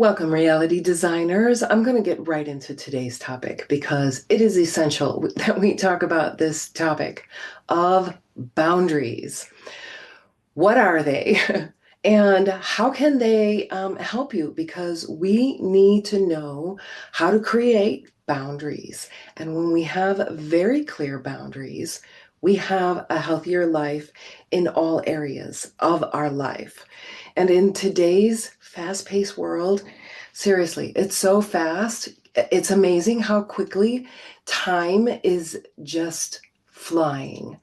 Welcome, reality designers. I'm going to get right into today's topic because it is essential that we talk about this topic of boundaries. What are they? And how can they help you? Because we need to know how to create boundaries. And when we have very clear boundaries, we have a healthier life in all areas of our life. And in today's fast-paced world, seriously, it's so fast. It's amazing how quickly time is just flying.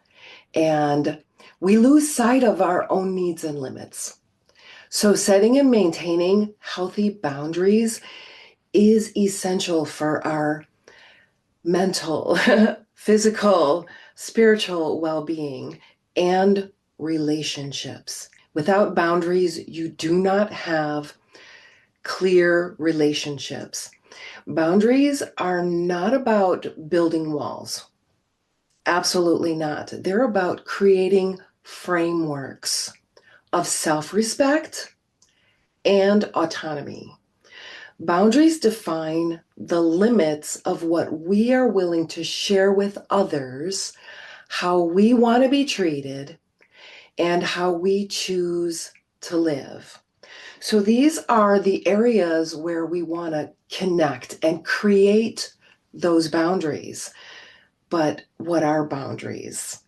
And we lose sight of our own needs and limits. So setting and maintaining healthy boundaries is essential for our mental, physical, spiritual well-being and relationships. Without boundaries, you do not have clear relationships. Boundaries are not about building walls. Absolutely not. They're about creating frameworks of self-respect and autonomy. Boundaries define the limits of what we are willing to share with others, how we want to be treated, and how we choose to live. So these are the areas where we want to connect and create those boundaries. But what are boundaries?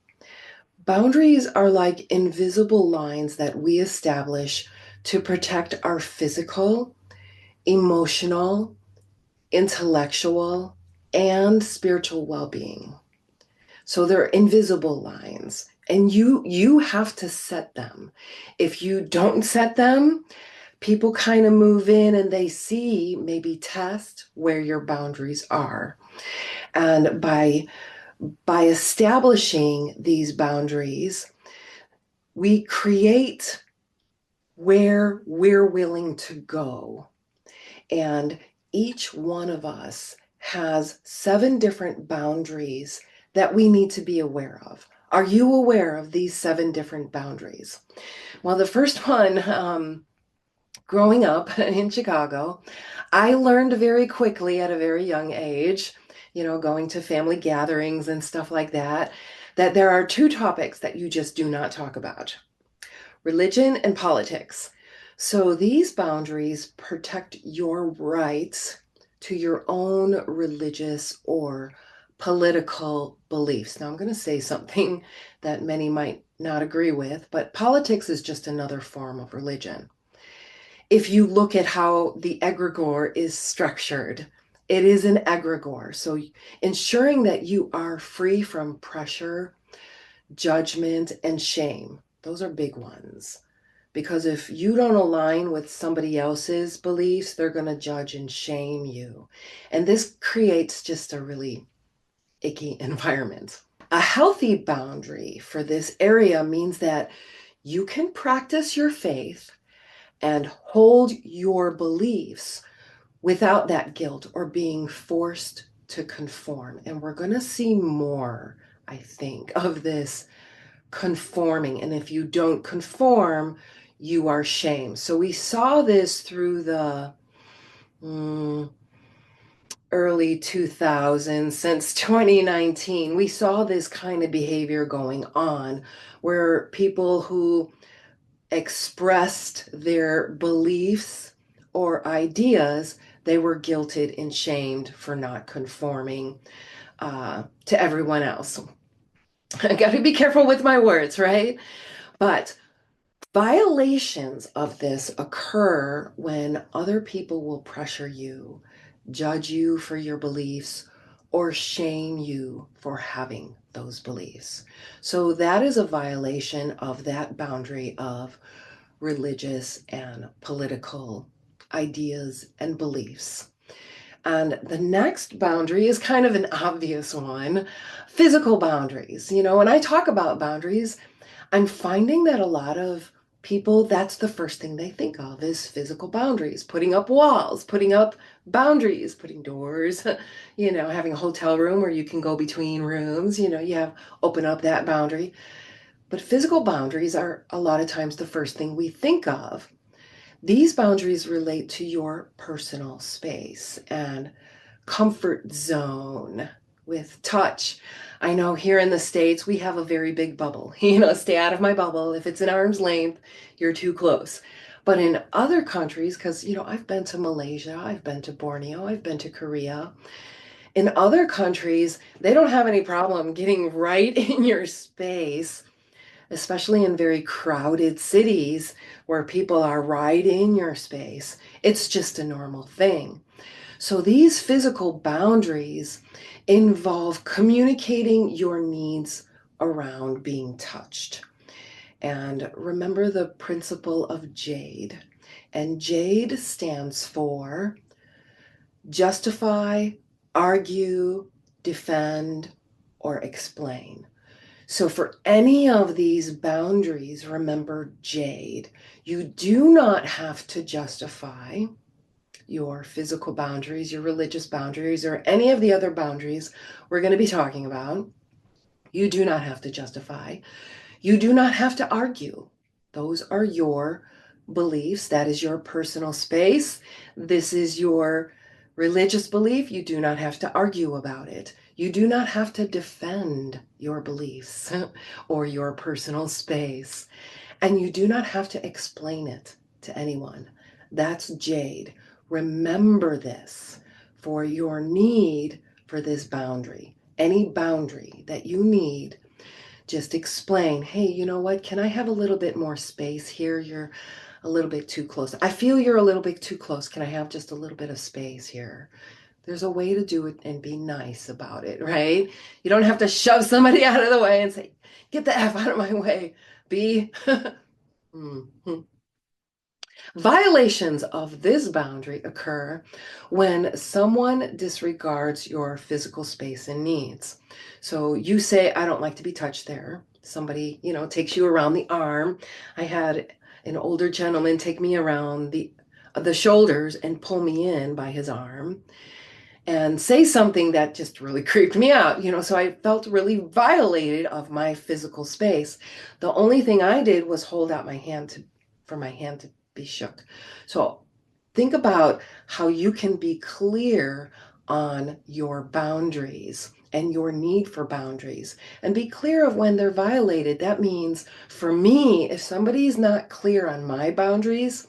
Boundaries are like invisible lines that we establish to protect our physical, emotional, intellectual, and spiritual well-being. So they're invisible lines, and you have to set them. If you don't set them, people kind of move in and they see, maybe test where your boundaries are. And by establishing these boundaries, we create where we're willing to go. And each one of us has 7 different boundaries that we need to be aware of. Are you aware of these 7 different boundaries? Well, the first one, growing up in Chicago, I learned very quickly at a very young age, going to family gatherings and stuff like that, that there are 2 topics that you just do not talk about: religion and politics. So these boundaries protect your rights to your own religious or political beliefs. Now, I'm going to say something that many might not agree with, but politics is just another form of religion. If you look at how the egregore is structured, it is an egregore. So ensuring that you are free from pressure, judgment, and shame. Those are big ones. Because if you don't align with somebody else's beliefs, they're going to judge and shame you. And this creates just a really icky environment. A healthy boundary for this area means that you can practice your faith and hold your beliefs without that guilt or being forced to conform. And we're going to see more, I think, of this conforming. And if you don't conform, you are shamed. So we saw this through the early 2000s, since 2019. We saw this kind of behavior going on where people who expressed their beliefs or ideas, they were guilted and shamed for not conforming to everyone else. I got to be careful with my words, right? But violations of this occur when other people will pressure you, judge you for your beliefs, or shame you for having those beliefs. So that is a violation of that boundary of religious and political ideas and beliefs. And the next boundary is kind of an obvious one: physical boundaries. When I talk about boundaries, I'm finding that a lot of people, that's the first thing they think of is physical boundaries, putting up walls, putting up boundaries, putting doors, having a hotel room where you can go between rooms, you have open up that boundary. But physical boundaries are a lot of times the first thing we think of. These boundaries relate to your personal space and comfort zone with touch. I know here in the States, we have a very big bubble. Stay out of my bubble. If it's an arm's length, you're too close. But in other countries, because, I've been to Malaysia, I've been to Borneo, I've been to Korea. In other countries, they don't have any problem getting right in your space, especially in very crowded cities where people are right in your space. It's just a normal thing. So these physical boundaries involve communicating your needs around being touched. And remember the principle of J.A.D.E. And J.A.D.E stands for justify, argue, defend, or explain. So for any of these boundaries, remember J.A.D.E. You do not have to justify your physical boundaries, your religious boundaries, or any of the other boundaries we're going to be talking about. You do not have to justify. You do not have to argue. Those are your beliefs. That is your personal space. This is your religious belief. You do not have to argue about it. You do not have to defend your beliefs or your personal space. And you do not have to explain it to anyone. That's J.A.D.E. Remember this for your need for this boundary. Any boundary that you need, just explain, hey, you know what? Can I have a little bit more space here? You're a little bit too close. I feel you're a little bit too close. Can I have just a little bit of space here? There's a way to do it and be nice about it, right? You don't have to shove somebody out of the way and say, get the F out of my way. Be Violations of this boundary occur when someone disregards your physical space and needs. So you say, I don't like to be touched there. Somebody, takes you around the arm. I had an older gentleman take me around the shoulders and pull me in by his arm and say something that just really creeped me out, so I felt really violated of my physical space. The only thing I did was hold out my hand for my hand to be shook. So think about how you can be clear on your boundaries and your need for boundaries and be clear of when they're violated. That means for me, if somebody's not clear on my boundaries,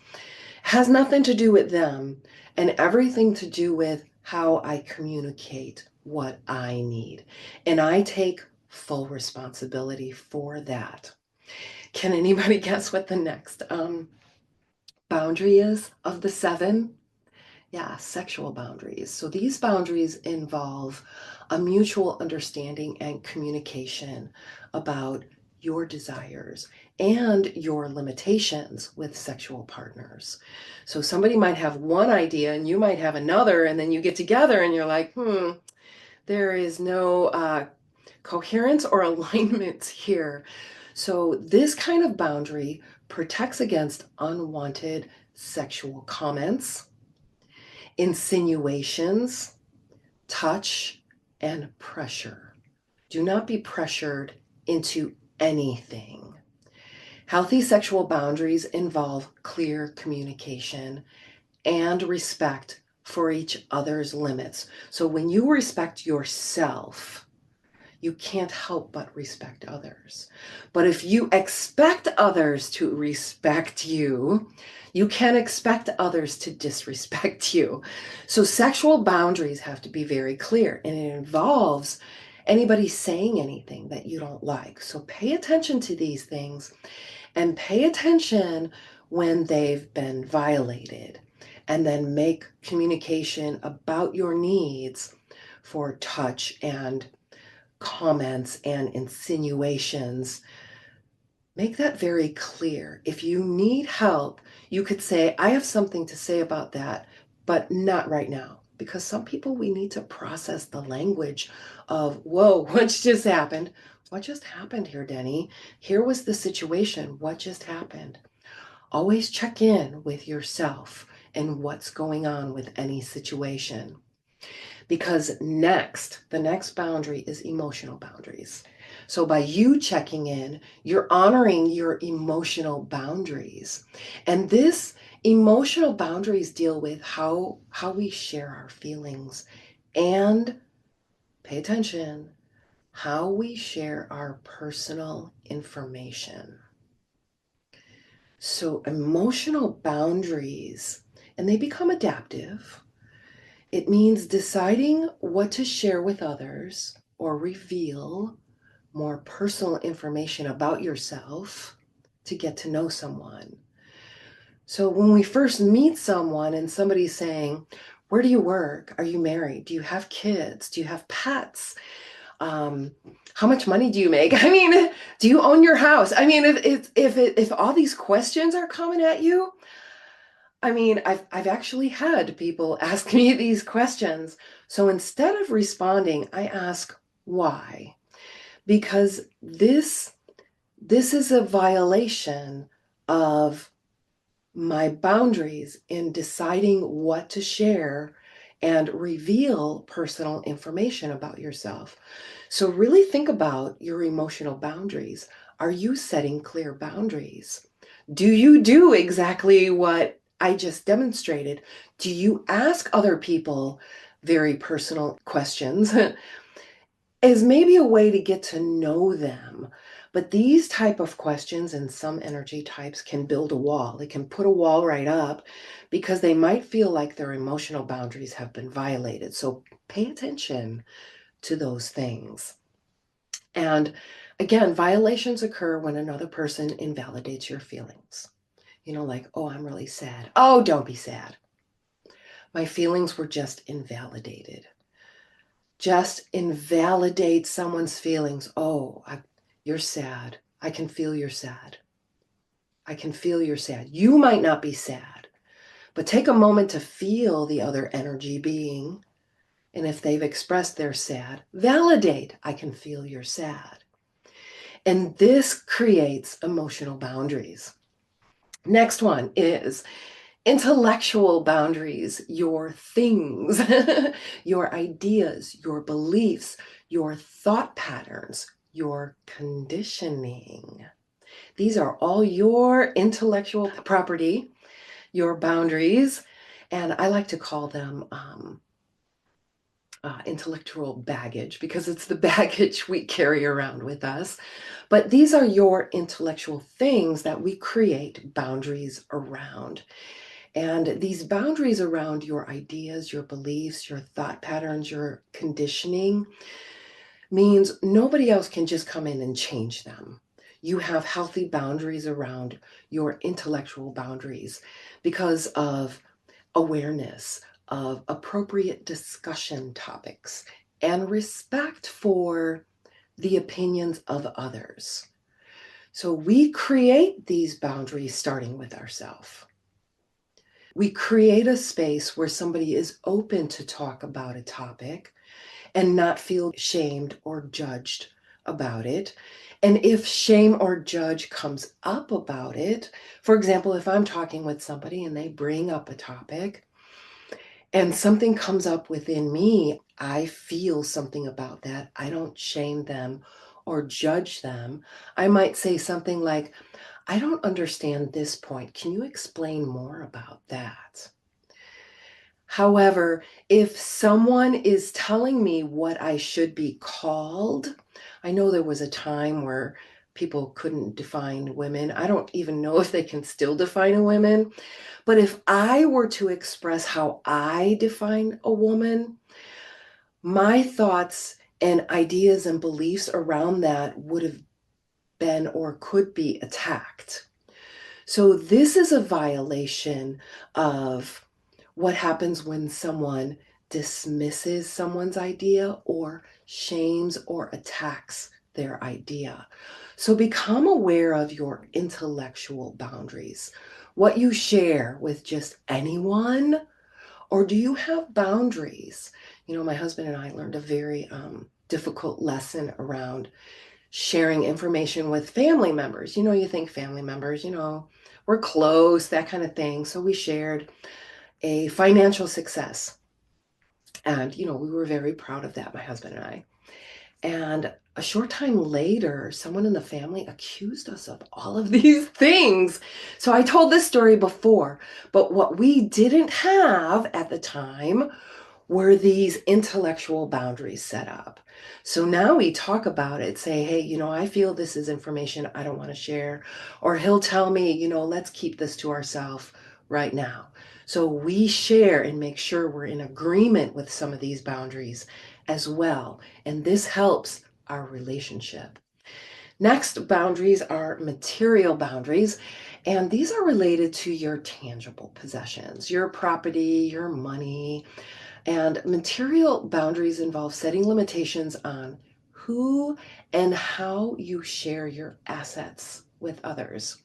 has nothing to do with them and everything to do with how I communicate what I need. And I take full responsibility for that. Can anybody guess what the next boundary is of the 7? Yeah, sexual boundaries. So these boundaries involve a mutual understanding and communication about your desires and your limitations with sexual partners. So somebody might have one idea and you might have another, and then you get together and you're like, there is no coherence or alignment here. So this kind of boundary protects against unwanted sexual comments, insinuations, touch, and pressure. Do not be pressured into anything. Healthy sexual boundaries involve clear communication and respect for each other's limits. So when you respect yourself, you can't help but respect others. But if you expect others to respect you, you can expect others to disrespect you. So sexual boundaries have to be very clear, and it involves anybody saying anything that you don't like. So pay attention to these things and pay attention when they've been violated, and then make communication about your needs for touch and comments and insinuations. Make that very clear. If you need help, you could say, I have something to say about that, but not right now. Because some people, we need to process the language of, whoa, what just happened? What just happened here, Denny? Here was the situation. What just happened? Always check in with yourself and what's going on with any situation. Because the next boundary is emotional boundaries. So by you checking in, you're honoring your emotional boundaries. And this Emotional boundaries deal with how we share our feelings and, pay attention, how we share our personal information. So emotional boundaries, and they become adaptive. It means deciding what to share with others or reveal more personal information about yourself to get to know someone. So when we first meet someone and somebody's saying, where do you work? Are you married? Do you have kids? Do you have pets? Um, how much money do you make? I mean, do you own your house? I mean, if all these questions are coming at you, I mean, I've actually had people ask me these questions. So instead of responding, I ask why, because this is a violation of my boundaries in deciding what to share and reveal personal information about yourself. So really think about your emotional boundaries. Are you setting clear boundaries? Do you do exactly what I just demonstrated? Do you ask other people very personal questions? Is maybe a way to get to know them. But these type of questions and some energy types can build a wall. They can put a wall right up because they might feel like their emotional boundaries have been violated. So pay attention to those things. And again, violations occur when another person invalidates your feelings. You know, like, oh, I'm really sad. Oh, don't be sad. My feelings were just invalidated. Just invalidate someone's feelings. Oh, you're sad. I can feel you're sad. I can feel you're sad. You might not be sad, but take a moment to feel the other energy being. And if they've expressed they're sad, validate, I can feel you're sad. And this creates emotional boundaries. Next one is intellectual boundaries, your things, your ideas, your beliefs, your thought patterns, your conditioning. These are all your intellectual property, your boundaries, and I like to call them intellectual baggage because it's the baggage we carry around with us. But these are your intellectual things that we create boundaries around. And these boundaries around your ideas, your beliefs, your thought patterns, your conditioning means nobody else can just come in and change them. You have healthy boundaries around your intellectual boundaries because of awareness of appropriate discussion topics and respect for the opinions of others. So we create these boundaries starting with ourselves. We create a space where somebody is open to talk about a topic and not feel shamed or judged about it. And if shame or judge comes up about it, for example, if I'm talking with somebody and they bring up a topic and something comes up within me, I feel something about that. I don't shame them or judge them. I might say something like, I don't understand this point. Can you explain more about that? However, if someone is telling me what I should be called, I know there was a time where people couldn't define women. I don't even know if they can still define a woman. But if I were to express how I define a woman, my thoughts and ideas and beliefs around that would have been or could be attacked. So this is a violation of what happens when someone dismisses someone's idea or shames or attacks their idea. So become aware of your intellectual boundaries, what you share with just anyone, or do you have boundaries? You know, my husband and I learned a very difficult lesson around sharing information with family members. You know, you think family members, you know, we're close, that kind of thing. So we shared a financial success. And, you know, we were very proud of that, my husband and I. And a short time later, someone in the family accused us of all of these things. So I told this story before, but what we didn't have at the time were these intellectual boundaries set up. So now we talk about it, say, hey, I feel this is information I don't want to share. Or he'll tell me, let's keep this to ourselves right now. So we share and make sure we're in agreement with some of these boundaries as well. And this helps our relationship. Next, boundaries are material boundaries, and these are related to your tangible possessions, your property, your money. And material boundaries involve setting limitations on who and how you share your assets with others.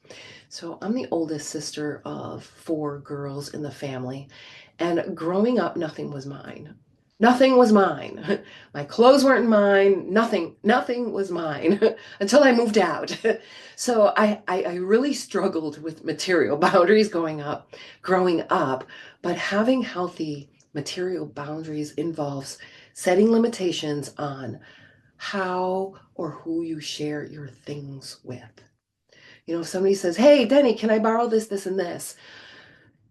So I'm the oldest sister of 4 girls in the family, and growing up, nothing was mine. Nothing was mine. My clothes weren't mine. Nothing was mine until I moved out. So I really struggled with material boundaries growing up, but having healthy material boundaries involves setting limitations on how or who you share your things with. If somebody says, hey, Denny, can I borrow this, this, and this?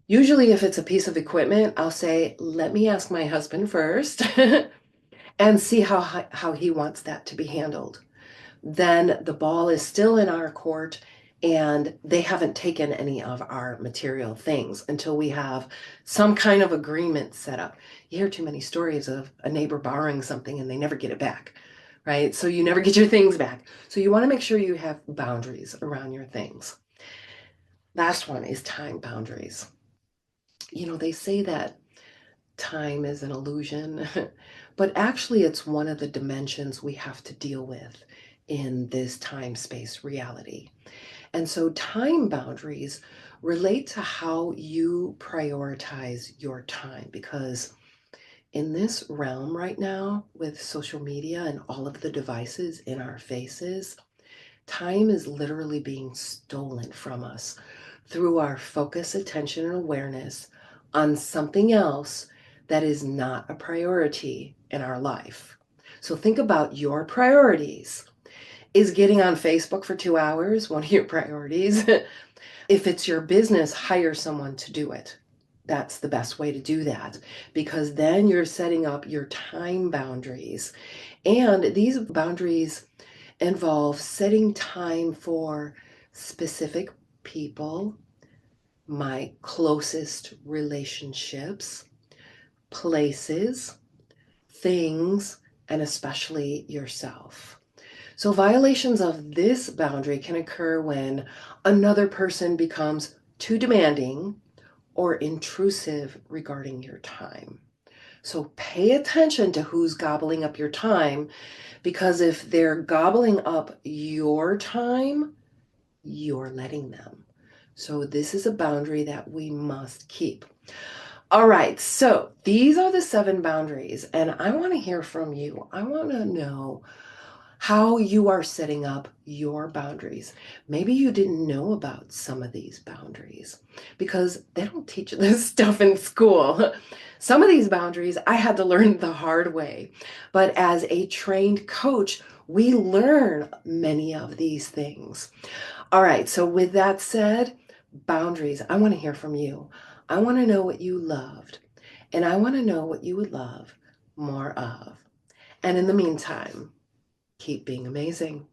Usually, if it's a piece of equipment, I'll say, let me ask my husband first and see how he wants that to be handled. Then the ball is still in our court and they haven't taken any of our material things until we have some kind of agreement set up. You hear too many stories of a neighbor borrowing something and they never get it back, right? So you never get your things back. So you want to make sure you have boundaries around your things. Last one is time boundaries. They say that time is an illusion, but actually, it's one of the dimensions we have to deal with in this time space reality. And so, time boundaries relate to how you prioritize your time because in this realm right now, with social media and all of the devices in our faces, time is literally being stolen from us through our focus, attention, and awareness on something else that is not a priority in our life. So think about your priorities. Is getting on Facebook for 2 hours one of your priorities? If it's your business, hire someone to do it. That's the best way to do that because then you're setting up your time boundaries. And these boundaries involve setting time for specific people, my closest relationships, places, things, and especially yourself. So, violations of this boundary can occur when another person becomes too demanding or intrusive regarding your time. So, pay attention to who's gobbling up your time because if they're gobbling up your time, you're letting them. So, this is a boundary that we must keep. All right, so these are the 7 boundaries, and I want to hear from you. I want to know how you are setting up your boundaries. Maybe you didn't know about some of these boundaries because they don't teach this stuff in school. Some of these boundaries I had to learn the hard way, but as a trained coach, we learn many of these things. All right, so with that said, boundaries, I want to hear from you. I want to know what you loved, and I want to know what you would love more of. And in the meantime, keep being amazing.